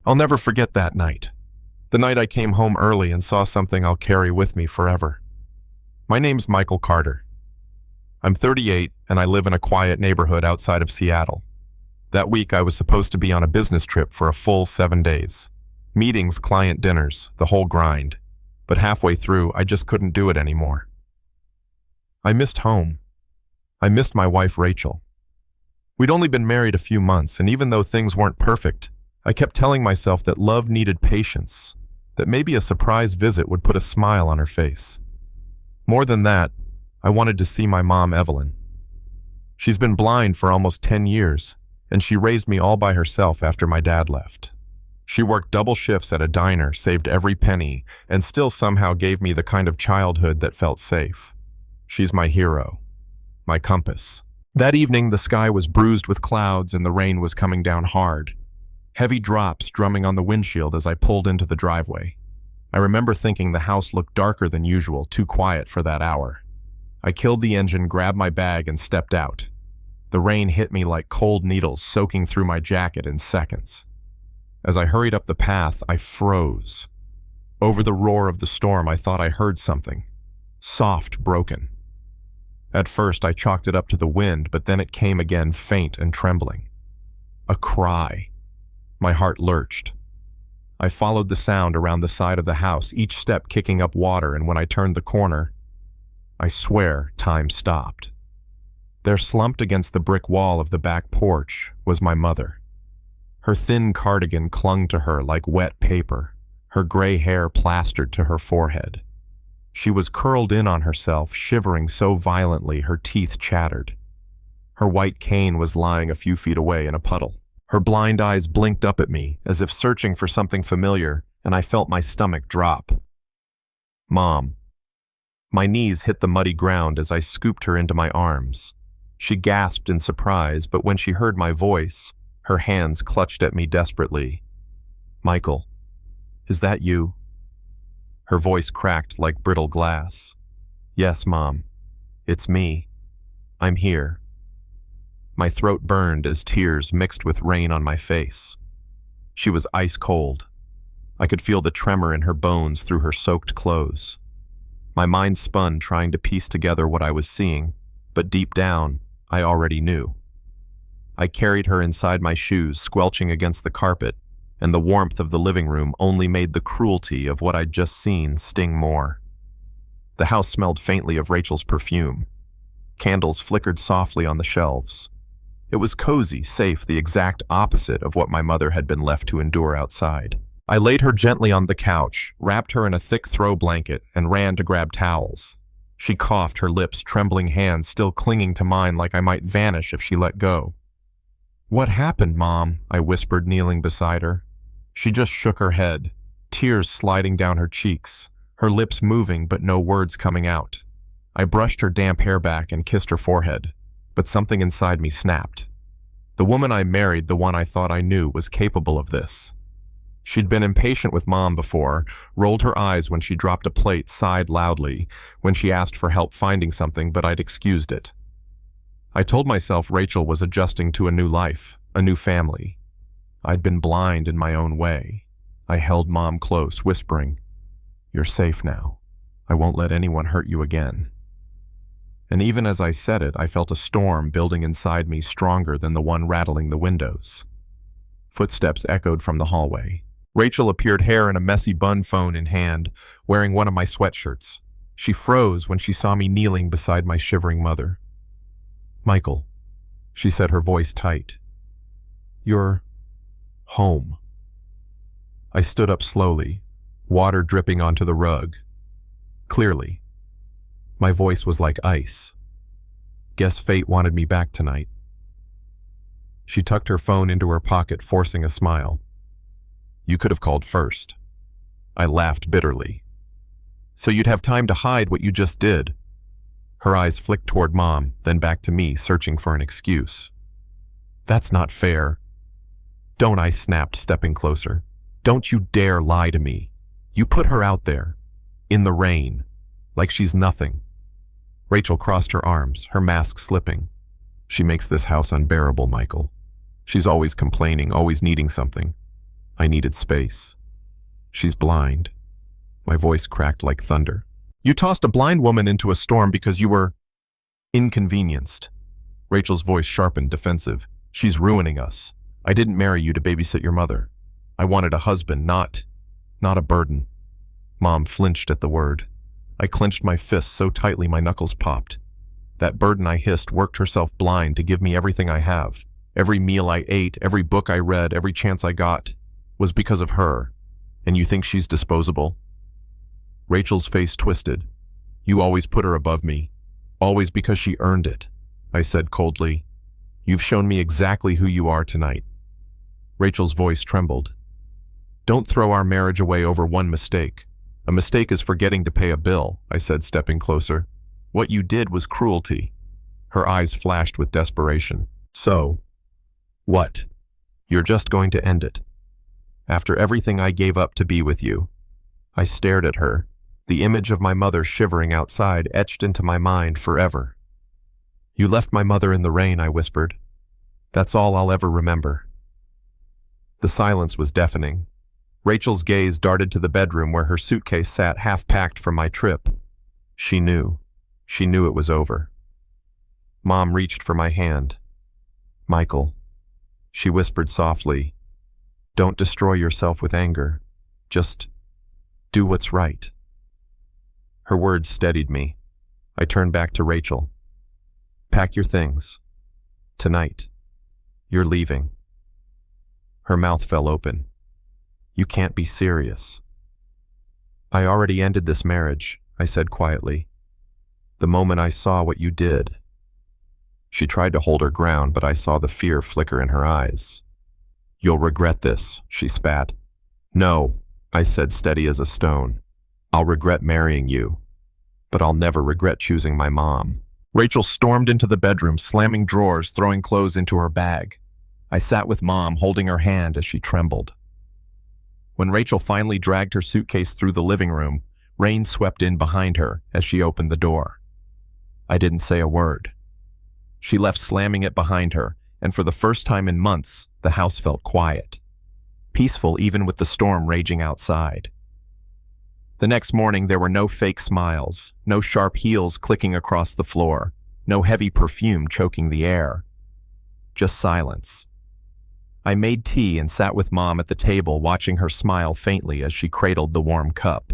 I'll never forget that night. The night I came home early and saw something I'll carry with me forever. My name's Michael Carter. I'm 38 and I live in a quiet neighborhood outside of Seattle. That week I was supposed to be on a business trip for a full 7 days. Meetings, client dinners, the whole grind. But halfway through, I just couldn't do it anymore. I missed home. I missed my wife, Rachel. We'd only been married a few months, and even though things weren't perfect, I kept telling myself that love needed patience, that maybe a surprise visit would put a smile on her face. More than that, I wanted to see my mom, Evelyn. She's been blind for almost 10 years, and she raised me all by herself after my dad left. She worked double shifts at a diner, saved every penny, and still somehow gave me the kind of childhood that felt safe. She's my hero, my compass. That evening, the sky was bruised with clouds and the rain was coming down hard. Heavy drops drumming on the windshield as I pulled into the driveway. I remember thinking the house looked darker than usual, too quiet for that hour. I killed the engine, grabbed my bag, and stepped out. The rain hit me like cold needles, soaking through my jacket in seconds. As I hurried up the path, I froze. Over the roar of the storm, I thought I heard something. Soft, broken. At first, I chalked it up to the wind, but then it came again, faint and trembling. A cry. My heart lurched. I followed the sound around the side of the house, each step kicking up water, and when I turned the corner, I swear time stopped. There, slumped against the brick wall of the back porch, was my mother. Her thin cardigan clung to her like wet paper, her gray hair plastered to her forehead. She was curled in on herself, shivering so violently her teeth chattered. Her white cane was lying a few feet away in a puddle. Her blind eyes blinked up at me, as if searching for something familiar, and I felt my stomach drop. Mom. My knees hit the muddy ground as I scooped her into my arms. She gasped in surprise, but when she heard my voice, her hands clutched at me desperately. Michael, is that you? Her voice cracked like brittle glass. Yes, Mom. It's me. I'm here. My throat burned as tears mixed with rain on my face. She was ice cold. I could feel the tremor in her bones through her soaked clothes. My mind spun trying to piece together what I was seeing, but deep down, I already knew. I carried her inside my shoes, squelching against the carpet, and the warmth of the living room only made the cruelty of what I'd just seen sting more. The house smelled faintly of Rachel's perfume. Candles flickered softly on the shelves. It was cozy, safe, the exact opposite of what my mother had been left to endure outside. I laid her gently on the couch, wrapped her in a thick throw blanket, and ran to grab towels. She coughed, her lips, trembling hands still clinging to mine like I might vanish if she let go. What happened, Mom? I whispered, kneeling beside her. She just shook her head, tears sliding down her cheeks, her lips moving but no words coming out. I brushed her damp hair back and kissed her forehead, but something inside me snapped. The woman I married, the one I thought I knew, was capable of this. She'd been impatient with Mom before, rolled her eyes when she dropped a plate, sighed loudly when she asked for help finding something, but I'd excused it. I told myself Rachel was adjusting to a new life, a new family. I'd been blind in my own way. I held Mom close, whispering, "You're safe now. I won't let anyone hurt you again." And even as I said it, I felt a storm building inside me, stronger than the one rattling the windows. Footsteps echoed from the hallway. Rachel appeared, hair in a messy bun, phone in hand, wearing one of my sweatshirts. She froze when she saw me kneeling beside my shivering mother. "Michael," she said, her voice tight. "You're home." I stood up slowly, water dripping onto the rug. Clearly. My voice was like ice. Guess fate wanted me back tonight. She tucked her phone into her pocket, forcing a smile. "You could have called first." I laughed bitterly. "So you'd have time to hide what you just did." Her eyes flicked toward Mom, then back to me, searching for an excuse. "That's not fair." "Don't," I snapped, stepping closer. "Don't you dare lie to me. You put her out there, in the rain, like she's nothing." Rachel crossed her arms, her mask slipping. "She makes this house unbearable, Michael. She's always complaining, always needing something. I needed space. She's blind. My voice cracked like thunder. You tossed a blind woman into a storm because you were inconvenienced. Rachel's voice sharpened, defensive. She's ruining us. I didn't marry you to babysit your mother. I wanted a husband, not a burden. Mom flinched at the word. I clenched my fists so tightly my knuckles popped. That burden, I hissed, worked herself blind to give me everything I have. Every meal I ate, every book I read, every chance I got was because of her. And you think she's disposable? Rachel's face twisted. You always put her above me. Always because she earned it, I said coldly. You've shown me exactly who you are tonight. Rachel's voice trembled. Don't throw our marriage away over one mistake. A mistake is forgetting to pay a bill, I said, stepping closer. What you did was cruelty. Her eyes flashed with desperation. So, what? You're just going to end it. After everything I gave up to be with you. I stared at her, the image of my mother shivering outside etched into my mind forever. You left my mother in the rain, I whispered. That's all I'll ever remember. The silence was deafening. Rachel's gaze darted to the bedroom where her suitcase sat half-packed from my trip. She knew. She knew it was over. Mom reached for my hand. Michael, she whispered softly, don't destroy yourself with anger. Just do what's right. Her words steadied me. I turned back to Rachel. Pack your things. Tonight. You're leaving. Her mouth fell open. You can't be serious. I already ended this marriage, I said quietly. The moment I saw what you did. She tried to hold her ground, but I saw the fear flicker in her eyes. You'll regret this, she spat. No, I said, steady as a stone. I'll regret marrying you, but I'll never regret choosing my mom. Rachel stormed into the bedroom, slamming drawers, throwing clothes into her bag. I sat with Mom, holding her hand as she trembled. When Rachel finally dragged her suitcase through the living room, rain swept in behind her as she opened the door. I didn't say a word. She left, slamming it behind her, and for the first time in months, the house felt quiet. Peaceful even with the storm raging outside. The next morning there were no fake smiles, no sharp heels clicking across the floor, no heavy perfume choking the air. Just silence. I made tea and sat with Mom at the table, watching her smile faintly as she cradled the warm cup.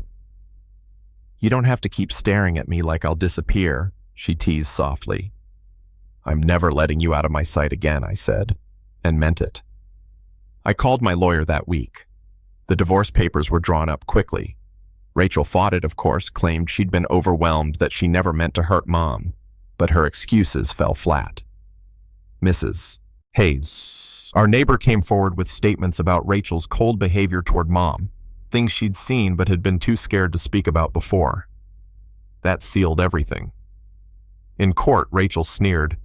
You don't have to keep staring at me like I'll disappear, she teased softly. I'm never letting you out of my sight again, I said, and meant it. I called my lawyer that week. The divorce papers were drawn up quickly. Rachel fought it, of course, claimed she'd been overwhelmed, that she never meant to hurt Mom, but her excuses fell flat. Mrs. Hayes, our neighbor, came forward with statements about Rachel's cold behavior toward Mom, things she'd seen but had been too scared to speak about before. That sealed everything. In court, Rachel sneered,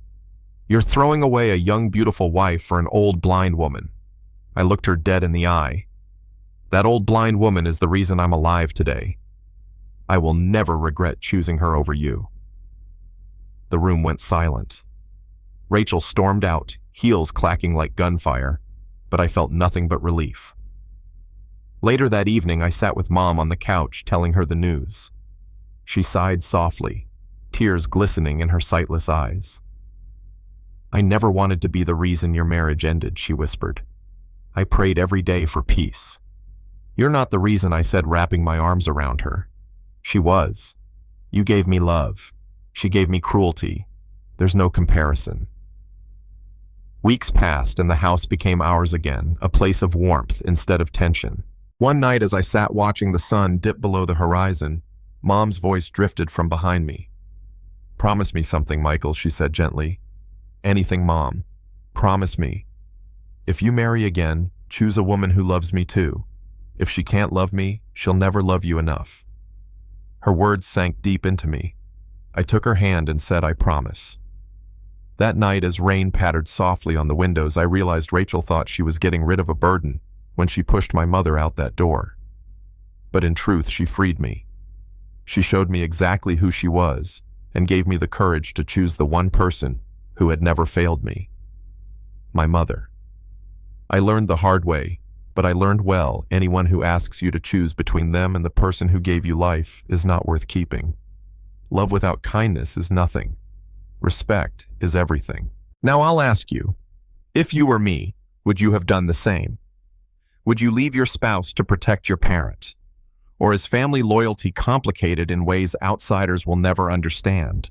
"You're throwing away a young, beautiful wife for an old, blind woman." I looked her dead in the eye. That old blind woman is the reason I'm alive today. I will never regret choosing her over you. The room went silent. Rachel stormed out, heels clacking like gunfire, but I felt nothing but relief. Later that evening, I sat with Mom on the couch, telling her the news. She sighed softly, tears glistening in her sightless eyes. I never wanted to be the reason your marriage ended, she whispered. I prayed every day for peace. You're not the reason, I said, wrapping my arms around her. She was. You gave me love. She gave me cruelty. There's no comparison. Weeks passed and the house became ours again, a place of warmth instead of tension. One night, as I sat watching the sun dip below the horizon, Mom's voice drifted from behind me. Promise me something, Michael, she said gently. Anything, Mom. Promise me. If you marry again, choose a woman who loves me too. If she can't love me, she'll never love you enough. Her words sank deep into me. I took her hand and said, I promise. That night, as rain pattered softly on the windows, I realized Rachel thought she was getting rid of a burden when she pushed my mother out that door. But in truth, she freed me. She showed me exactly who she was and gave me the courage to choose the one person who had never failed me. My mother. I learned the hard way, But I learned well, anyone who asks you to choose between them and the person who gave you life is not worth keeping. Love without kindness is nothing. Respect is everything. Now I'll ask you, if you were me, would you have done the same? Would you leave your spouse to protect your parent? Or is family loyalty complicated in ways outsiders will never understand?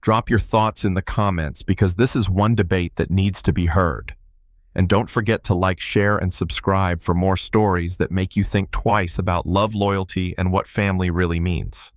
Drop your thoughts in the comments because this is one debate that needs to be heard. And don't forget to like, share, and subscribe for more stories that make you think twice about love, loyalty, and what family really means.